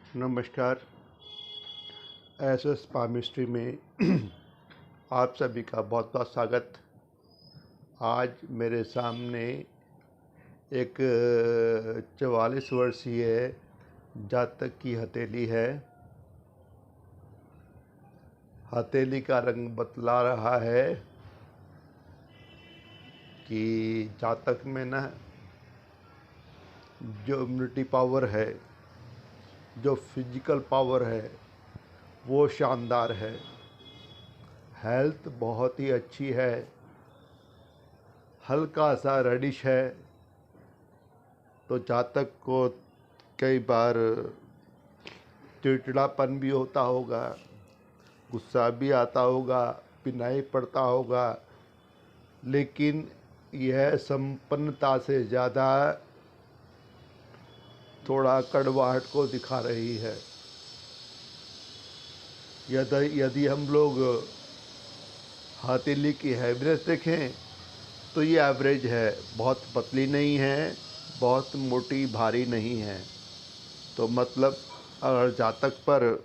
नमस्कार। SS palmistry में आप सभी का बहुत बहुत स्वागत। आज मेरे सामने एक 44 वर्षीय जातक की हथेली है। हथेली का रंग बतला रहा है कि जातक में ना जो इम्यूनिटी पावर है, जो फिजिकल पावर है, वो शानदार है। हेल्थ बहुत ही अच्छी है। हल्का सा रेडिश है। तो जातक को कई बार चिड़चिड़ापन भी होता होगा, गुस्सा भी आता होगा, पिनाई पड़ता होगा, लेकिन यह संपन्नता से ज़्यादा थोड़ा कड़वाहट को दिखा रही है। यदि हम लोग हथेली की हैवीनेस देखें तो ये एवरेज है, बहुत पतली नहीं है, बहुत मोटी भारी नहीं है। तो मतलब अगर जातक पर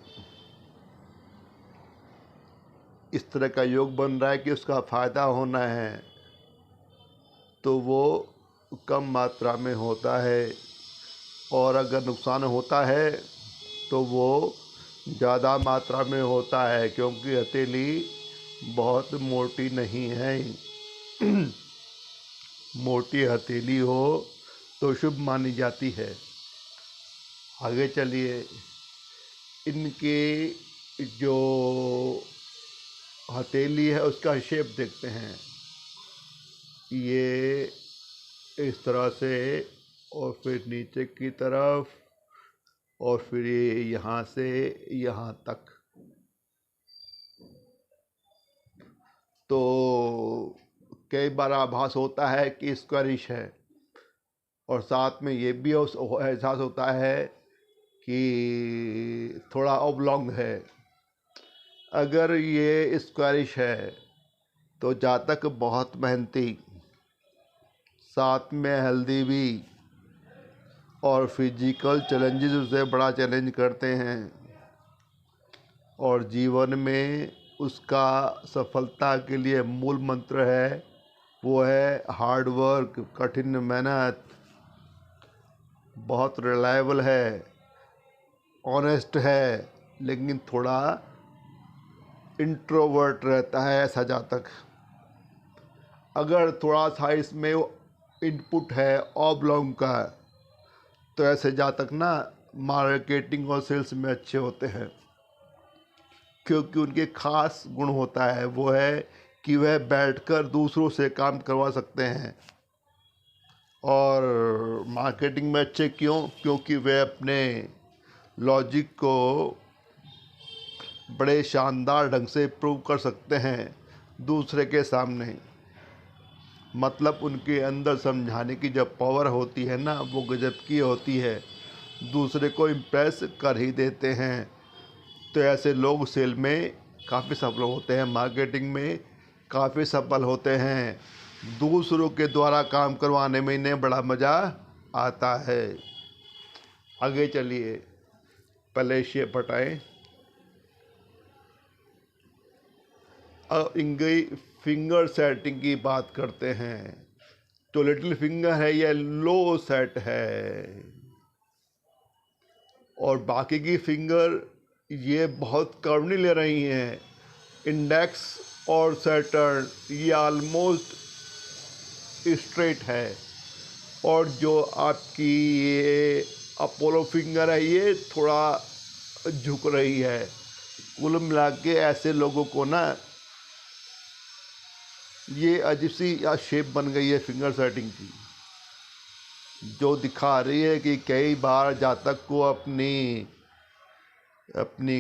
इस तरह का योग बन रहा है कि उसका फ़ायदा होना है, तो वो कम मात्रा में होता है, और अगर नुकसान होता है तो वो ज़्यादा मात्रा में होता है, क्योंकि हथेली बहुत मोटी नहीं है। मोटी हथेली हो तो शुभ मानी जाती है। आगे चलिए, इनके जो हथेली है उसका शेप देखते हैं। ये इस तरह से, और फिर नीचे की तरफ, और फिर ये यहाँ से यहाँ तक। तो कई बार आभास होता है कि स्क्वायरिश है, और साथ में ये भी एहसास होता है कि थोड़ा ऑब्लॉन्ग है। अगर ये स्क्वायरिश है तो जातक बहुत मेहनती, साथ में हेल्दी भी, और फिजिकल चैलेंजेस उसे बड़ा चैलेंज करते हैं, और जीवन में उसका सफलता के लिए मूल मंत्र है, वो है हार्ड वर्क, कठिन मेहनत। बहुत रिलायबल है, ऑनेस्ट है, लेकिन थोड़ा इंट्रोवर्ट रहता है ऐसा जातक। अगर थोड़ा सा इसमें इनपुट है ऑब्लॉन्ग का, तो ऐसे जातक ना मार्केटिंग और सेल्स में अच्छे होते हैं, क्योंकि उनके खास गुण होता है, वो है कि वह बैठकर दूसरों से काम करवा सकते हैं। और मार्केटिंग में अच्छे क्योंकि वे अपने लॉजिक को बड़े शानदार ढंग से प्रूव कर सकते हैं दूसरे के सामने। मतलब उनके अंदर समझाने की जब पावर होती है ना, वो गजब की होती है, दूसरे को इम्प्रेस कर ही देते हैं। तो ऐसे लोग सेल में काफ़ी सफल होते हैं, मार्केटिंग में काफ़ी सफल होते हैं। दूसरों के द्वारा काम करवाने में इन्हें बड़ा मज़ा आता है। आगे चलिए, पहले शेप हटाएं। अब इनकी फिंगर सेटिंग की बात करते हैं। तो लिटिल फिंगर है, यह लो सेट है, और बाकी की फिंगर ये बहुत कर्वनी ले रही हैं। इंडेक्स और सैटर्न ये ऑलमोस्ट स्ट्रेट है, और जो आपकी ये अपोलो फिंगर है ये थोड़ा झुक रही है। कुल मिला के ऐसे लोगों को ना ये अजीब सी शेप बन गई है फिंगर सेटिंग की, जो दिखा रही है कि कई बार जातक को अपनी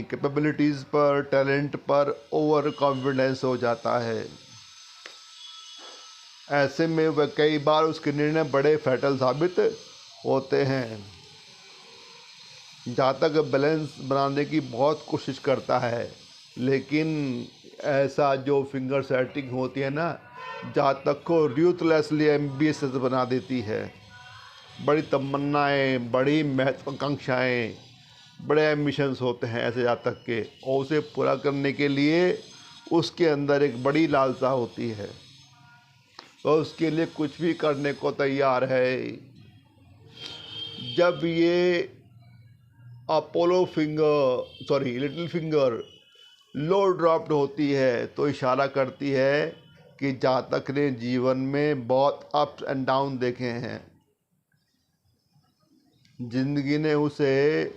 कैपेबिलिटीज़ पर, टैलेंट पर ओवर कॉन्फिडेंस हो जाता है। ऐसे में वह कई बार उसके निर्णय बड़े फैटल साबित होते हैं। जातक बैलेंस बनाने की बहुत कोशिश करता है, लेकिन ऐसा जो फिंगर सेटिंग होती है ना, जातक को रूथलेसली एम्बिशियस बना देती है। बड़ी तमन्नाएं, बड़ी महत्वाकांक्षाएं, बड़े एम्बिशंस होते हैं ऐसे जातक के, और उसे पूरा करने के लिए उसके अंदर एक बड़ी लालसा होती है, और उसके लिए कुछ भी करने को तैयार है। जब ये लिटिल फिंगर लो ड्रॉप्ड होती है तो इशारा करती है कि जातक ने जीवन में बहुत अप्स एंड डाउन देखे हैं। जिंदगी ने उसे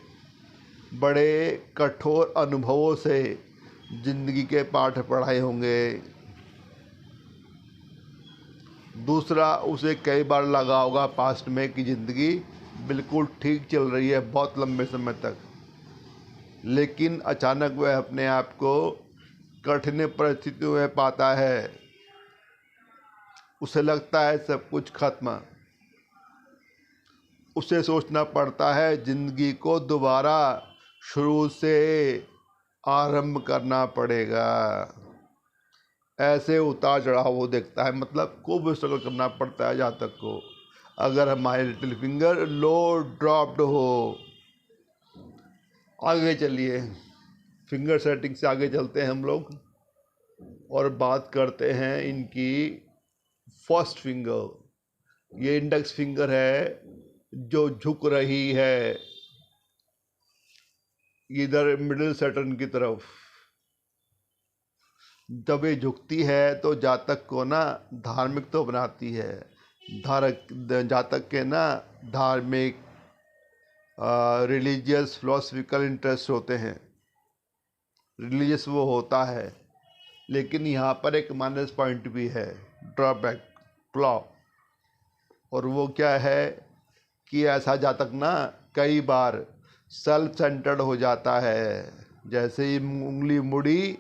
बड़े कठोर अनुभवों से जिंदगी के पाठ पढ़ाए होंगे। दूसरा, उसे कई बार लगा होगा पास्ट में कि ज़िंदगी बिल्कुल ठीक चल रही है बहुत लंबे समय तक, लेकिन अचानक वह अपने आप को कठिन परिस्थितियों में पाता है। उसे लगता है सब कुछ खत्म। उसे सोचना पड़ता है ज़िंदगी को दोबारा शुरू से आरंभ करना पड़ेगा। ऐसे उतार चढ़ाव वो देखता है, मतलब खूब स्ट्रगल करना पड़ता है जातक को अगर हमारे लिटिल फिंगर लो ड्रॉप्ड हो। आगे चलिए, फिंगर सेटिंग से आगे चलते हैं हम लोग और बात करते हैं इनकी फर्स्ट फिंगर। ये इंडेक्स फिंगर है जो झुक रही है इधर मिडिल सैटर्न की तरफ। जब ये झुकती है तो जातक को ना धार्मिक तो बनाती है। जातक के ना धार्मिक रिलीजियस फिलोसफिकल इंटरेस्ट होते हैं, रिलीजियस वो होता है। लेकिन यहाँ पर एक माइनस पॉइंट भी है, ड्रॉबैक, फ्लॉ। और वो क्या है कि ऐसा जातक ना कई बार सेल्फ सेंटर्ड हो जाता है। जैसे ही उंगली मुड़ी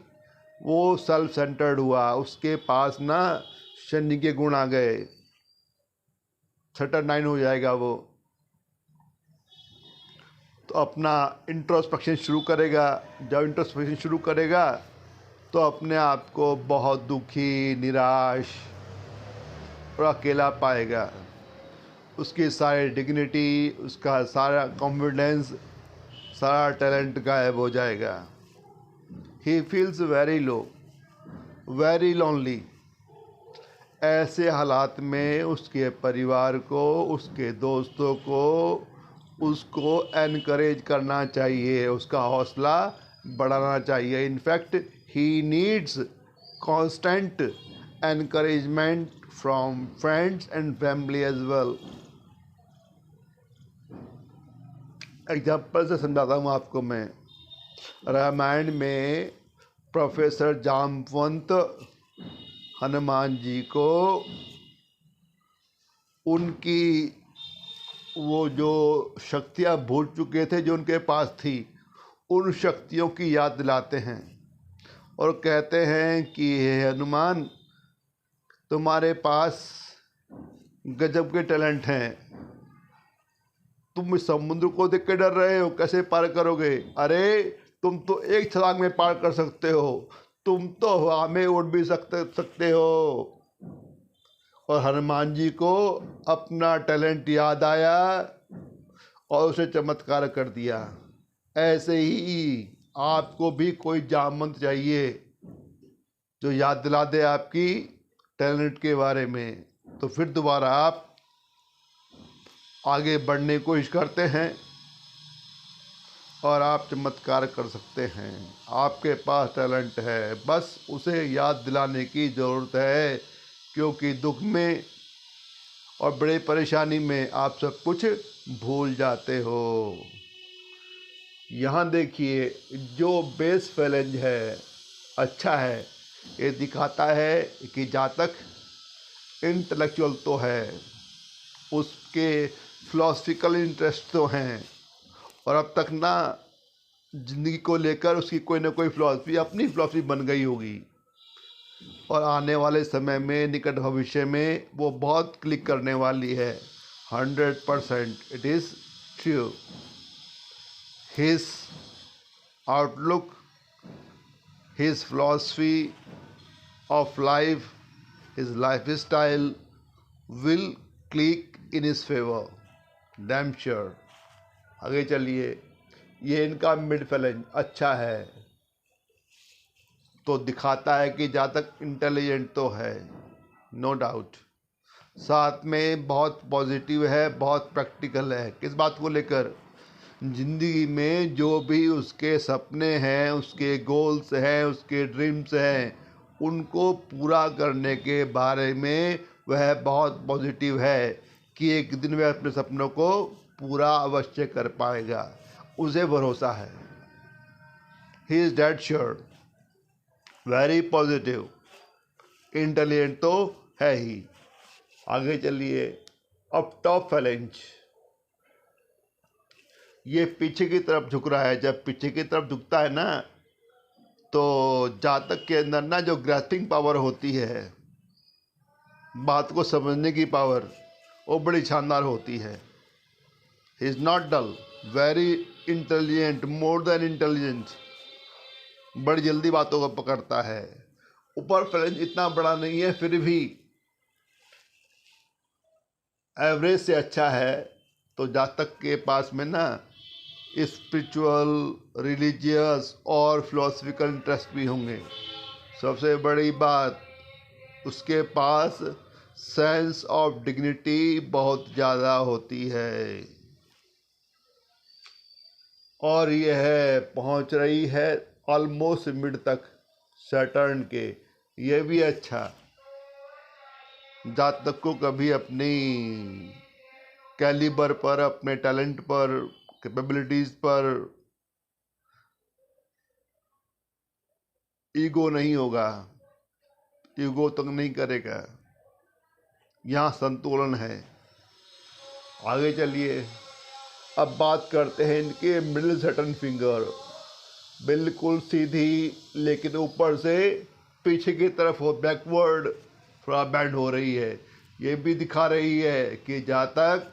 वो सेल्फ सेंटर्ड हुआ, उसके पास ना शनि के गुण आ गए, सैटर्न 9 हो जाएगा वो। तो अपना इंट्रोस्पेक्शन शुरू करेगा। जब इंट्रोस्पेक्शन शुरू करेगा तो अपने आप को बहुत दुखी, निराश और अकेला पाएगा। उसकी सारी डिग्निटी, उसका सारा कॉन्फिडेंस, सारा टैलेंट गायब हो जाएगा। He feels very low, very lonely. ऐसे हालात में उसके परिवार को, उसके दोस्तों को उसको एनकरेज करना चाहिए, उसका हौसला बढ़ाना चाहिए। In fact he needs constant encouragement from friends and family as well. Example से समझाता हूँ आपको मैं। रामायण में प्रोफेसर जामवंत हनुमान जी को उनकी वो जो शक्तियाँ भूल चुके थे जो उनके पास थी, उन शक्तियों की याद दिलाते हैं और कहते हैं कि हे हनुमान, तुम्हारे पास गजब के टैलेंट हैं। तुम इस समुद्र को देख के डर रहे हो, कैसे पार करोगे? अरे तुम तो एक छलांग में पार कर सकते हो, तुम तो हवा में उड़ भी सकते हो। और हनुमान जी को अपना टैलेंट याद आया और उसे चमत्कार कर दिया। ऐसे ही आपको भी कोई जामवंत चाहिए जो याद दिला दे आपकी टैलेंट के बारे में, तो फिर दोबारा आप आगे बढ़ने की कोशिश करते हैं और आप चमत्कार कर सकते हैं। आपके पास टैलेंट है, बस उसे याद दिलाने की ज़रूरत है, क्योंकि दुख में और बड़े परेशानी में आप सब कुछ भूल जाते हो। यहाँ देखिए, जो बेस फैलेंज है अच्छा है, ये दिखाता है कि जातक इंटेलेक्चुअल तो है, उसके फिलोसफिकल इंटरेस्ट तो हैं, और अब तक ना ज़िंदगी को लेकर उसकी कोई ना कोई फिलॉसफी, अपनी फिलॉसफी बन गई होगी, और आने वाले समय में, निकट भविष्य में वो बहुत क्लिक करने वाली है। 100% it is true. His outlook, his philosophy of life, his life style will click in his favour, damn sure. आगे चलिए, ये इनका मिड फैलेंज अच्छा है, तो दिखाता है कि ज़्यादा इंटेलिजेंट तो है, नो डाउट। साथ में बहुत पॉजिटिव है, बहुत प्रैक्टिकल है। किस बात को लेकर? ज़िंदगी में जो भी उसके सपने हैं, उसके गोल्स हैं, उसके ड्रीम्स हैं, उनको पूरा करने के बारे में वह बहुत पॉजिटिव है कि एक दिन वह अपने सपनों को पूरा अवश्य कर पाएगा। उसे भरोसा है। He is dead sure, very positive, intelligent तो है ही। आगे चलिए। अब टॉप फैलेंज, ये पीछे की तरफ झुक रहा है। जब पीछे की तरफ झुकता है ना, तो जातक के अंदर ना जो ग्रैस्पिंग पावर होती है, बात को समझने की पावर, वो बड़ी शानदार होती है। He is not dull, very intelligent, more than intelligent, बड़ी जल्दी बातों को पकड़ता है। ऊपर फैलेंज इतना बड़ा नहीं है, फिर भी एवरेज से अच्छा है। तो जातक के पास में ना स्पिरिचुअल, रिलीजियस और फिलोसफिकल इंटरेस्ट भी होंगे। सबसे बड़ी बात, उसके पास सेंस ऑफ डिग्निटी बहुत ज़्यादा होती है। और यह पहुंच रही है ऑलमोस्ट मिड तक सैटर्न के। ये भी अच्छा। जातक को कभी अपनी कैलिबर पर, अपने टैलेंट पर, कैपेबिलिटीज पर ईगो नहीं होगा, ईगो तक नहीं करेगा। यहाँ संतुलन है। आगे चलिए। अब बात करते हैं इनके मिडिल सैटर्न फिंगर। बिल्कुल सीधी, लेकिन ऊपर से पीछे की तरफ हो, बैकवर्ड थोड़ा बैंड हो रही है। ये भी दिखा रही है कि जातक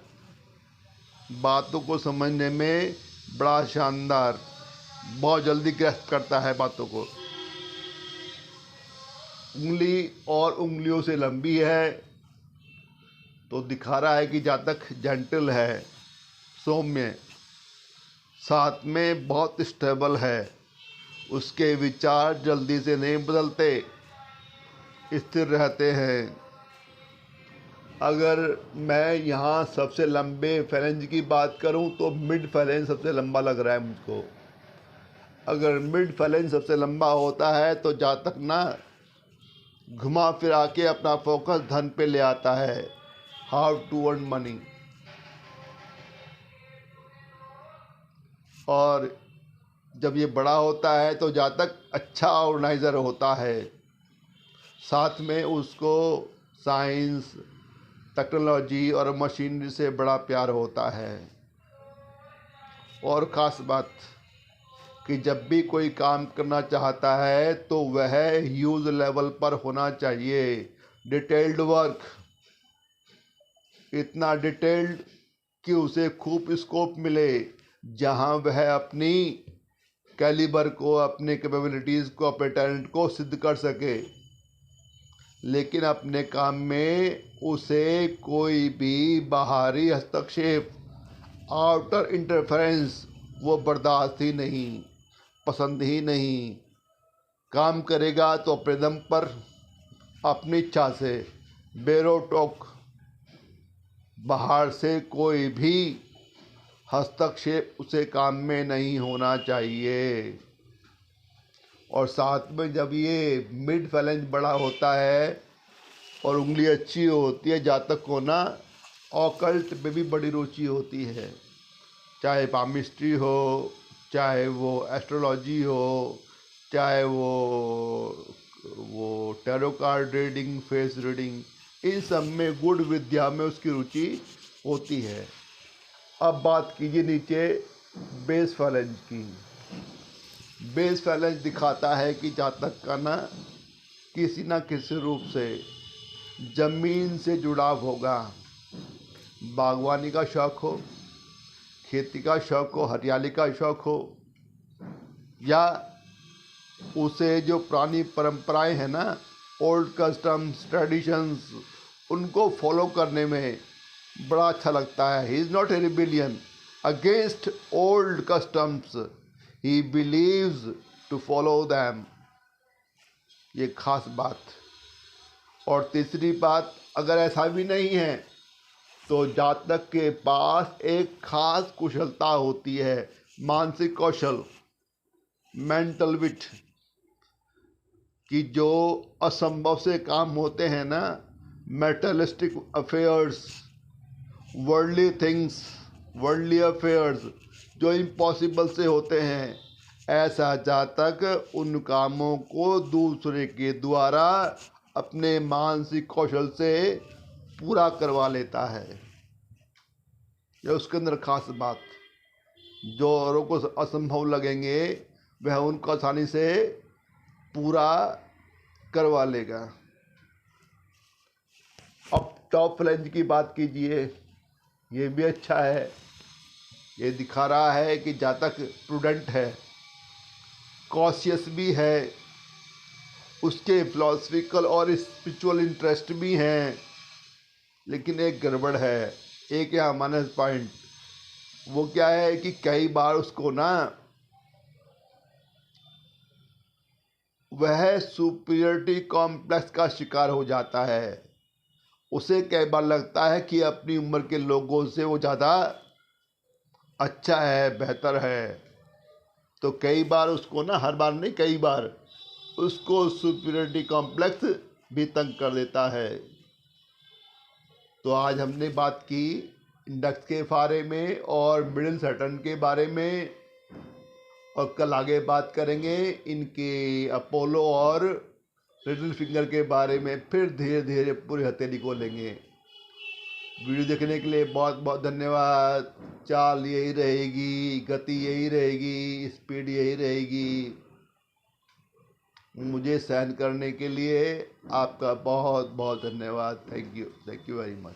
बातों को समझने में बड़ा शानदार, बहुत जल्दी ग्रैस्प करता है बातों को। उंगली और उंगलियों से लंबी है, तो दिखा रहा है कि जातक जेंटल है, सौम्य। साथ में बहुत स्टेबल है। उसके विचार जल्दी से नहीं बदलते, स्थिर रहते हैं। अगर मैं यहाँ सबसे लंबे फैलेंज की बात करूँ तो मिड फैलेंज सबसे लंबा लग रहा है मुझको। अगर मिड फैलेंज सबसे लंबा होता है तो जातक ना घुमा फिरा के अपना फोकस धन पे ले आता है, हाउ टू अर्न मनी। और जब ये बड़ा होता है तो जातक अच्छा ऑर्गेनाइज़र होता है। साथ में उसको साइंस, टेक्नोलॉजी और मशीनरी से बड़ा प्यार होता है। और ख़ास बात कि जब भी कोई काम करना चाहता है तो वह ह्यूज लेवल पर होना चाहिए। डिटेल्ड वर्क, इतना डिटेल्ड कि उसे खूब स्कोप मिले, जहां वह अपनी कैलिबर को, अपने कैपेबिलिटीज़ को, अपने टैलेंट को सिद्ध कर सके। लेकिन अपने काम में उसे कोई भी बाहरी हस्तक्षेप, आउटर इंटरफेरेंस, वो बर्दाश्त ही नहीं, पसंद ही नहीं। काम करेगा तो अपने दम पर, अपनी इच्छा से, बेरोक-टोक। बाहर से कोई भी हस्तक्षेप उसे काम में नहीं होना चाहिए। और साथ में जब ये मिड फैलेंज बड़ा होता है और उंगली अच्छी होती है, जातक को ना ऑकल्ट में भी बड़ी रुचि होती है। चाहे पामिस्ट्री हो, चाहे वो एस्ट्रोलॉजी हो, चाहे वो tarot card reading, face reading, इन सब में गुड विद्या में उसकी रुचि होती है। अब बात कीजिए नीचे बेस फैलेंज की। बेस फैलेंज दिखाता है कि जातक का ना किसी रूप से ज़मीन से जुड़ाव होगा। बागवानी का शौक़ हो, खेती का शौक़ हो, हरियाली का शौक़ हो, या उसे जो पुरानी परंपराएं हैं ना, ओल्ड कस्टम्स, ट्रेडिशंस, उनको फॉलो करने में बड़ा अच्छा लगता है। He is not a rebellion, against old customs. He believes to follow them. ये खास बात। और तीसरी बात, अगर ऐसा भी नहीं है तो जातक के पास एक खास कुशलता होती है, मानसिक कौशल, मेंटल विट, कि जो असंभव से काम होते हैं ना, materialistic affairs, worldly things, worldly affairs जो इम्पॉसिबल से होते हैं, ऐसा जातक उन कामों को दूसरे के द्वारा अपने मानसिक कौशल से पूरा करवा लेता है। यह उसके अंदर खास बात, जो औरों को असंभव लगेंगे वह उनको आसानी से पूरा करवा लेगा। अब टॉप फ्लैंज की बात कीजिए, ये भी अच्छा है। ये दिखा रहा है कि जातक प्रूडेंट है, कॉशियस भी है, उसके फिलोसफिकल और स्पिरिचुअल इंटरेस्ट भी हैं। लेकिन एक गड़बड़ है, एक यहाँ माइनस पॉइंट। वो क्या है कि कई बार उसको ना वह सुपीरियरिटी कॉम्प्लेक्स का शिकार हो जाता है। उसे कई बार लगता है कि अपनी उम्र के लोगों से वो ज़्यादा अच्छा है, बेहतर है। तो कई बार उसको ना, हर बार नहीं, कई बार उसको सुपीरियरिटी कॉम्प्लेक्स भी तंग कर देता है। तो आज हमने बात की इंडेक्स के बारे में और मिडिल सैटर्न के बारे में, और कल आगे बात करेंगे इनके अपोलो और लिटिल फिंगर के बारे में। फिर धीरे धीरे पूरी हथेली को लेंगे। वीडियो देखने के लिए बहुत बहुत धन्यवाद। चाल यही रहेगी, गति यही रहेगी, स्पीड यही रहेगी। मुझे सहन करने के लिए आपका बहुत बहुत धन्यवाद। Thank you very much.